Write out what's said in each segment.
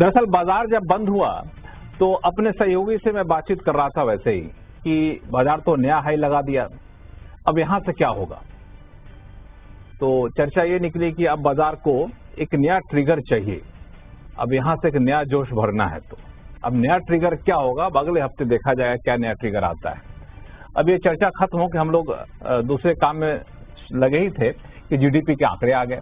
दरअसल बाजार जब बंद हुआ तो अपने सहयोगी से मैं बातचीत कर रहा था वैसे ही कि बाजार तो नया हाई लगा दिया, अब यहां से क्या होगा। तो चर्चा ये निकली कि अब बाजार को एक नया ट्रिगर चाहिए, अब यहां से एक नया जोश भरना है। तो अब नया ट्रिगर क्या होगा, अब अगले हफ्ते देखा जाएगा क्या नया ट्रिगर आता है। अब ये चर्चा खत्म हो कि हम लोग दूसरे काम में लगे ही थे कि जीडीपी के आंकड़े आ गए।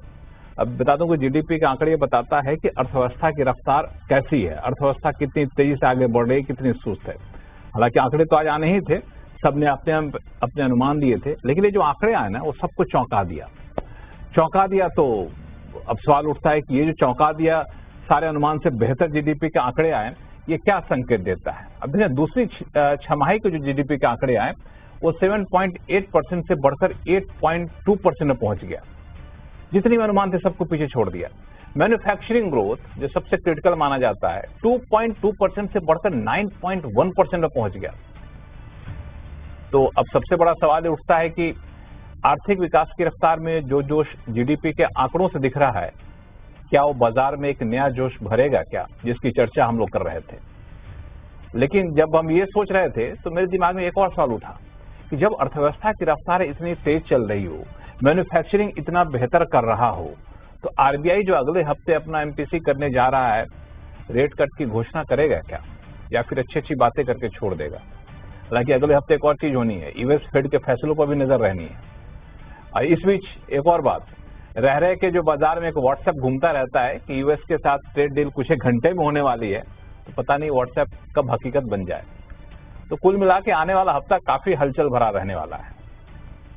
अब बता दूं कि जीडीपी के आंकड़े ये बताता है कि अर्थव्यवस्था की रफ्तार कैसी है, अर्थव्यवस्था कितनी तेजी से आगे बढ़ रही है, कितनी सुस्त है। हालांकि आंकड़े तो आज आने ही थे, सबने अपने अपने अनुमान दिए थे, लेकिन ये जो आंकड़े आए ना वो सबको चौंका दिया। तो अब सवाल उठता है कि ये जो चौंका दिया, सारे अनुमान से बेहतर जीडीपी के आंकड़े आए, ये क्या संकेत देता है। अब देखिए दूसरी छमाही के जो जीडीपी के आंकड़े आए वो 7.8% से बढ़कर 8.2% में पहुंच गया। जितनी भी अनुमान थे सबको पीछे छोड़ दिया। मैन्युफैक्चरिंग ग्रोथ जो सबसे क्रिटिकल माना जाता है 2.2% से बढ़कर 9.1% में पहुंच गया। तो अब सबसे बड़ा सवाल ये उठता है कि आर्थिक विकास की रफ्तार में जो जोश जीडीपी के आंकड़ों से दिख रहा है, क्या वो बाजार में एक नया जोश भरेगा क्या, जिसकी चर्चा हम लोग कर रहे थे। लेकिन जब हम ये सोच रहे थे तो मेरे दिमाग में एक और सवाल उठा कि जब अर्थव्यवस्था की रफ्तार इतनी तेज चल रही हो, मैन्युफैक्चरिंग इतना बेहतर कर रहा हो, तो आरबीआई जो अगले हफ्ते अपना एमपीसी करने जा रहा है, रेट कट की घोषणा करेगा क्या या फिर अच्छी अच्छी बातें करके छोड़ देगा। हालांकि अगले हफ्ते एक और चीज होनी है, यूएस फेड के फैसलों पर भी नजर रहनी है। और इस बीच एक और बात, रह के जो बाजार में एक व्हाट्सएप घूमता रहता है कि यूएस के साथ ट्रेड डील कुछ एक घंटे में होने वाली है, तो पता नहीं व्हाट्सएप कब हकीकत बन जाए। तो कुल मिला के आने वाला हफ्ता काफी हलचल भरा रहने वाला है।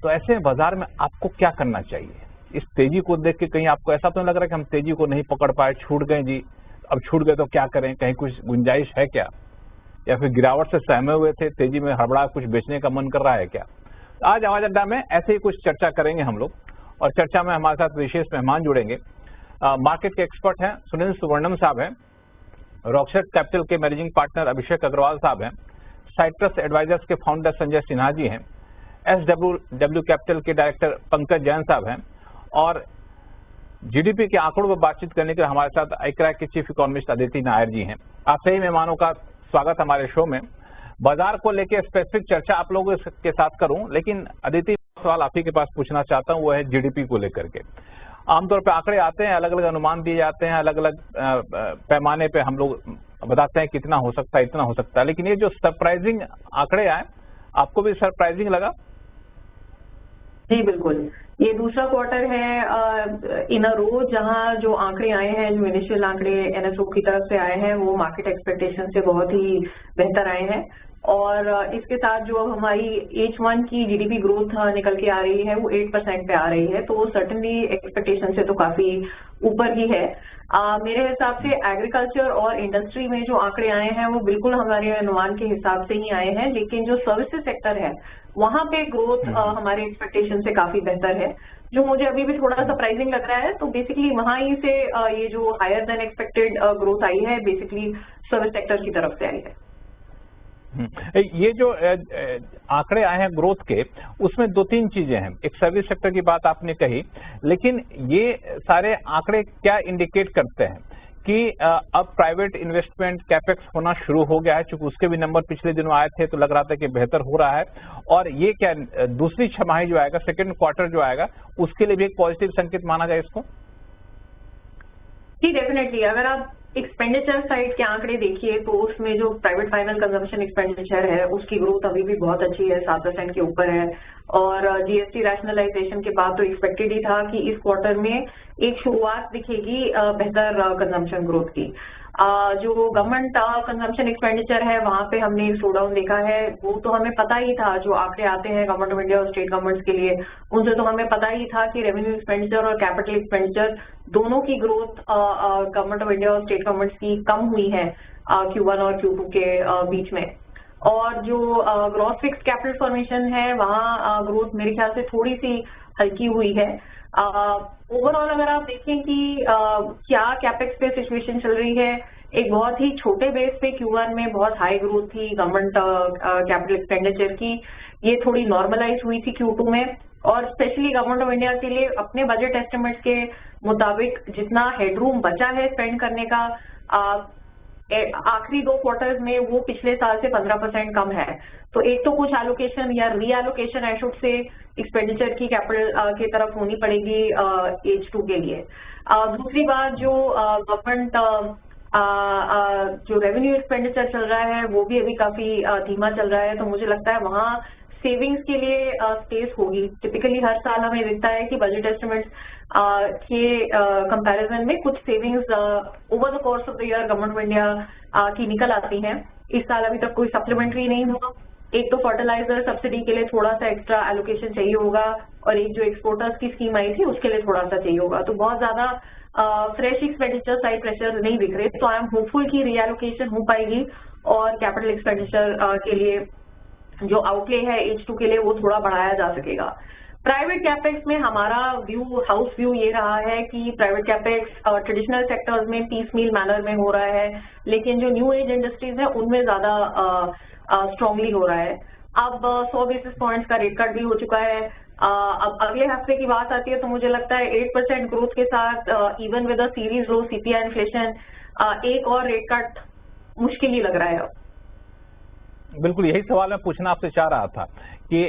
तो ऐसे बाजार में आपको क्या करना चाहिए। इस तेजी को देख के कहीं आपको ऐसा तो नहीं लग रहा कि हम तेजी को नहीं पकड़ पाए, छूट गए जी, अब छूट गए तो क्या करें, कहीं कुछ गुंजाइश है क्या, या फिर गिरावट से सहमे हुए थे, तेजी में हड़बड़ा कुछ बेचने का मन कर रहा है क्या। आज आवाज अड्डा में ऐसे ही कुछ चर्चा करेंगे हम लोग, और चर्चा में हमारे साथ विशेष मेहमान जुड़ेंगे। मार्केट के एक्सपर्ट हैं सुनील सुवर्णम साहब हैं, रॉकसेट कैपिटल के मैनेजिंग पार्टनर अभिषेक अग्रवाल साहब हैं, साइट्रस एडवाइजर्स के फाउंडर संजय सिन्हा जी हैं, एसडब्ल्यू कैपिटल के डायरेक्टर पंकज जैन साहब हैं, और जीडीपी के आंकड़ों पर बातचीत करने के लिए हमारे साथ आईक्राइक के चीफ इकोनॉमिस्ट अदिति नायर जी हैं। आप सही मेहमानों का स्वागत हमारे शो में। बाजार को लेकर स्पेसिफिक चर्चा आप लोगों के साथ करूं, लेकिन अदिति सवाल आप ही के पास पूछना चाहता हूं, वो है जीडीपी को लेकर के। आमतौर पर आंकड़े आते हैं, अलग अलग अनुमान दिए जाते हैं, अलग अलग पैमाने पे हम लोग बताते हैं कितना हो सकता है, इतना हो सकता है, लेकिन ये जो सरप्राइजिंग आंकड़े आए, आपको भी सरप्राइजिंग लगा? जी बिल्कुल, ये दूसरा क्वार्टर है इन अ रो जहां जो आंकड़े आए हैं, जो इनिशियल आंकड़े एनएसओ की तरफ से आए हैं, वो मार्केट एक्सपेक्टेशन से बहुत ही बेहतर आए हैं। और इसके साथ जो हमारी H1 की जीडीपी ग्रोथ निकल के आ रही है वो 8% पे आ रही है, तो सर्टेनली एक्सपेक्टेशन से तो काफी ऊपर ही है। मेरे हिसाब से एग्रीकल्चर और इंडस्ट्री में जो आंकड़े आए हैं वो बिल्कुल हमारे अनुमान के हिसाब से ही आए हैं, लेकिन जो सर्विसेज सेक्टर है वहां पे ग्रोथ हमारे एक्सपेक्टेशन से काफी बेहतर है। जो मुझे अभी भी थोड़ा सरप्राइजिंग लग रहा है, तो बेसिकली वहां ही से ये जो हायर देन एक्सपेक्टेड ग्रोथ आई है, बेसिकली सर्विस सेक्टर की तरफ से आई है। ये जो आंकड़े आए हैं ग्रोथ के, उसमें दो तीन चीजें हैं। एक सर्विस सेक्टर की बात आपने कही, लेकिन ये सारे आंकड़े क्या इंडिकेट करते हैं कि अब प्राइवेट इन्वेस्टमेंट कैपेक्स होना शुरू हो गया है, चूंकि उसके भी नंबर पिछले दिनों आए थे तो लग रहा था कि बेहतर हो रहा है। और ये क्या दूसरी छमाही जो आएगा, सेकेंड क्वार्टर जो आएगा, उसके लिए भी एक पॉजिटिव संकेत माना जाए इसको? जी डेफिनेटली, अगर आप एक्सपेंडिचर साइड के आंकड़े देखिए तो उसमें जो प्राइवेट फाइनल कंजम्पशन एक्सपेंडिचर है उसकी ग्रोथ अभी भी बहुत अच्छी है, 7% के ऊपर है। और जीएसटी रैशनलाइजेशन के बाद तो एक्सपेक्टेड ही था कि इस क्वार्टर में एक शुरुआत दिखेगी बेहतर कंजम्पशन ग्रोथ की। जो गवर्नमेंट कंजम्पशन एक्सपेंडिचर है वहां पे हमने एक स्लो डाउन देखा है, वो तो हमें पता ही था। जो आंकड़े आते हैं गवर्नमेंट ऑफ इंडिया और स्टेट गवर्नमेंट्स के लिए, उनसे तो हमें पता ही था कि रेवेन्यू एक्सपेंडिचर और कैपिटल एक्सपेंडिचर दोनों की ग्रोथ गवर्नमेंट ऑफ इंडिया और स्टेट गवर्नमेंट्स की कम हुई है Q1 और Q2 के बीच में। और जो ग्रॉस फिक्स्ड कैपिटल फॉर्मेशन है वहाँ ग्रोथ मेरे ख्याल से थोड़ी सी हल्की हुई है। ओवरऑल अगर आप देखें कि क्या कैपेक्स पे सिचुएशन चल रही है, एक बहुत ही छोटे बेस पे Q1 में बहुत हाई ग्रोथ थी गवर्नमेंट कैपिटल एक्सपेंडिचर की, ये थोड़ी नॉर्मलाइज हुई थी Q2 में। और स्पेशली गवर्नमेंट ऑफ इंडिया के लिए अपने बजट एस्टिमेट्स के मुताबिक जितना हेडरूम बचा है स्पेंड करने का, आखिरी 2 क्वार्टर्स में वो पिछले साल से 15% कम है। तो एक तो कुछ एलोकेशन या reallocation I should say expenditure की कैपिटल की तरफ होनी पड़ेगी H2 के लिए। दूसरी बात, जो गवर्नमेंट जो रेवेन्यू एक्सपेंडिचर चल रहा है वो भी अभी काफी धीमा चल रहा है, तो मुझे लगता है वहां सेविंग्स के लिए स्पेस होगी। टिपिकली हर साल हमें दिखता है कि बजट एस्टिमेट्स के कंपैरिजन में कुछ savings over the course of the year government of India की निकल आती हैं। इस साल अभी तक कोई सप्लीमेंट्री नहीं हुआ। एक तो फर्टिलाइजर सब्सिडी के लिए थोड़ा सा एक्स्ट्रा एलोकेशन चाहिए होगा, और एक जो एक्सपोर्टर्स की स्कीम आई थी उसके लिए थोड़ा सा चाहिए होगा। तो बहुत ज्यादा फ्रेश एक्सपेंडिचर साइड प्रेशर नहीं दिख रहे। तो आई एम होपफुल की रीएलोकेशन हो पाएगी और कैपिटल एक्सपेंडिचर के लिए जो आउटले है H2 के लिए वो थोड़ा बढ़ाया जा सकेगा। प्राइवेट कैपेक्स में हमारा हाउस व्यू ये रहा है कि प्राइवेट कैपेक्स ट्रेडिशनल सेक्टर्स में पीस मील मैनर में हो रहा है, लेकिन जो न्यू एज इंडस्ट्रीज है उनमें ज्यादा स्ट्रांगली हो रहा है। अब 100 बेसिस पॉइंट्स का रेट कट भी हो चुका है। अब अगले हफ्ते की बात आती है तो मुझे लगता है 8% ग्रोथ के साथ even with a series low CPI inflation एक और रेट कट मुश्किल ही लग रहा है। अब बिल्कुल यही सवाल मैं पूछना आपसे चाह रहा था कि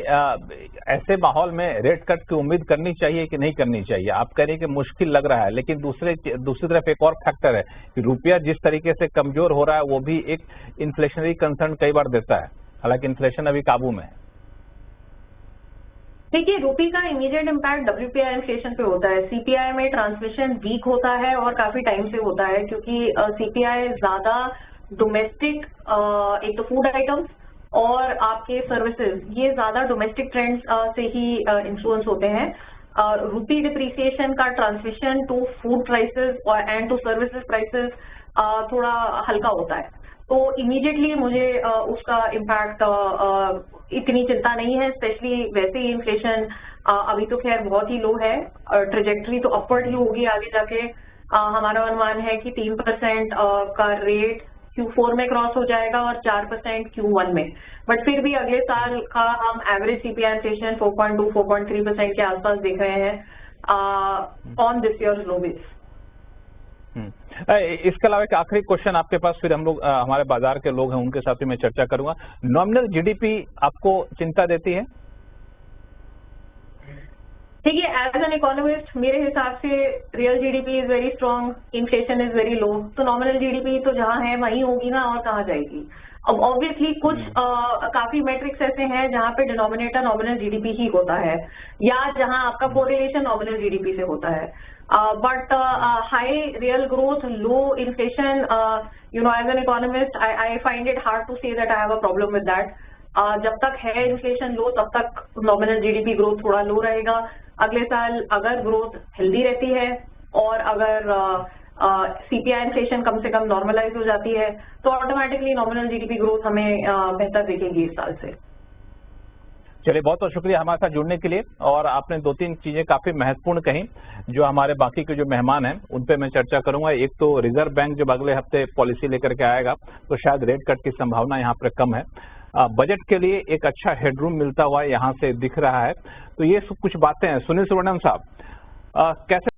ऐसे माहौल में रेट कट की उम्मीद करनी चाहिए कि नहीं करनी चाहिए। आप कह रहे हैं कि मुश्किल लग रहा है, लेकिन दूसरी तरफ एक और फैक्टर है कि रुपया जिस तरीके से कमजोर हो रहा है वो भी एक इन्फ्लेशनरी कंसर्न कई बार देता है, हालांकि इन्फ्लेशन अभी काबू में है। देखिए, रूपी का इमीडिएट इम्पैक्ट WPI इन्फ्लेशन पे होता है। CPI में ट्रांसमिशन वीक होता है और काफी टाइम से होता है, क्योंकि CPI ज्यादा डोमेस्टिक, एक तो फूड आइटम्स और आपके सर्विसेज, ये ज्यादा डोमेस्टिक ट्रेंड्स से ही इन्फ्लुएंस होते हैं। रूपी डिप्रिसिएशन का transmission to food prices and to services prices थोड़ा हल्का होता है। तो इमीडिएटली मुझे उसका इम्पैक्ट इतनी चिंता नहीं है। स्पेशली वैसे ही इन्फ्लेशन अभी तो खैर बहुत ही लो है, ट्रेजेक्टरी तो अपवर्ड ही होगी आगे जाके। हमारा अनुमान है कि 3% का रेट Q4 में क्रॉस हो जाएगा और 4% Q1 में। बट फिर भी अगले साल का हम एवरेज CPI इन्फ्लेशन 4.2-4.3% के आसपास देख रहे हैं on this year low base. इसके अलावा एक आखिरी क्वेश्चन आपके पास, फिर हम लोग हमारे बाजार के लोग हैं उनके साथ भी मैं चर्चा करूंगा। नॉमिनल GDP आपको चिंता देती है? देखिए, एज एन इकोनॉमिस्ट मेरे हिसाब से real GDP is very strong, inflation is very low, तो नॉमिनल GDP तो जहां है वहीं होगी ना, और कहाँ जाएगी। अब ऑब्वियसली कुछ काफी मैट्रिक्स ऐसे हैं जहां पे डिनोमिनेटर नॉमिनल GDP ही होता है, या जहां आपका कोरिलेशन नॉमिनल GDP से होता है। But high real growth, low inflation, as an economist I find it hard to say that I have a problem with that. जब तक है इन्फ्लेशन लो तब तक नॉमिनल GDP ग्रोथ थोड़ा लो रहेगा। अगले साल अगर ग्रोथ हेल्दी रहती है और अगर CPI इन्फ्लेशन कम से कम नॉर्मलाइज हो जाती है तो ऑटोमेटिकली नॉमिनल GDP ग्रोथ हमें बेहतर दिखेगी इस साल से। चलिए, बहुत बहुत शुक्रिया हमारे साथ जुड़ने के लिए। और आपने 2-3 चीजें काफी महत्वपूर्ण कही जो हमारे बाकी के जो मेहमान हैं उन पे मैं चर्चा करूंगा। एक तो रिजर्व बैंक जब अगले हफ्ते पॉलिसी लेकर के आएगा तो शायद रेट कट की संभावना यहाँ पर कम है। बजट के लिए एक अच्छा हेडरूम मिलता हुआ यहाँ से दिख रहा है। तो ये कुछ बातें हैं। सुनील सुब्रमण्यम साहब, कैसे